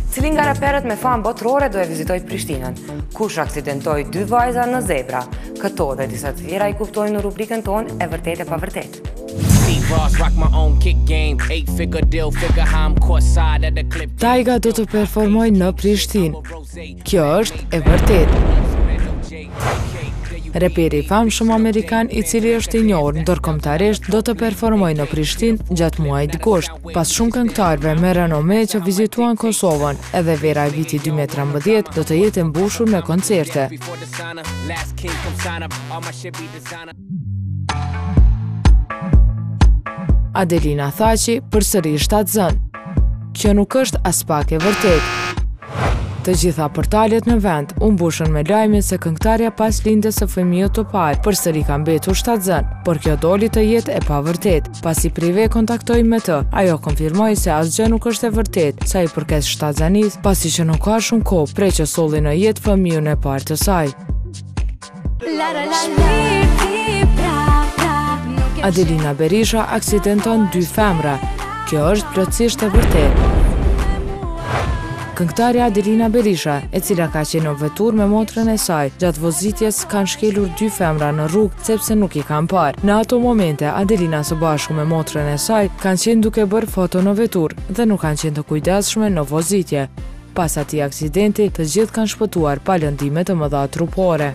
Cili nga raperët me famë botërore do e vizitoj Prishtinën? Kush aksidentoi 2 vajza në zebra? Këto dhe disa të tjera i kuptojnë në rubrikën tonë e vërtet e pa vërtet. Taiga do të performoj në Prishtinë. Kjo është e vërtet. Reperi i famshëm amerikan i cili është i njohur ndërkombëtarisht do të performoj në Prishtinë gjatë muajit gusht. Pas shumë këngëtarëve me renome që vizituan Kosovën, edhe vera e vitit 2013 do të jetë e mbushur me koncerte. Adelina Thaçi përsëri shtatzën. Kjo nuk është as pak e vërtet. Të gjitha portalet në vend u mbushën me lajmin se këngëtarja pas lindjes së fëmijës të parë përsëri ka mbetur shtatzën, por kjo doli të jetë e pavërtet. Pasi prive kontaktoi me të, ajo konfirmoi se asgjë nuk është e vërtet sa i përket shtatzanisë, pasi që nuk ka shumë kohë prej që solli në jetë fëmijën e parë të saj. Adelina Berisha aksidenton 2 femra. Kjo është plotësisht e vërtetë. Këngëtarja Adelina Berisha, e cila ka qenë në vetur me motrën e saj, gjatë vozitjes kanë shkelur 2 femra në rrugë sepse nuk i kanë parë. Në ato momente, Adelina së bashku me motrën e saj kanë qenë duke bërë foto në vetur dhe nuk kanë qenë të kujdesshme në vozitje. Pas atij aksidenti, të gjithë kanë shpëtuar pa lëndime të mëdha trupore.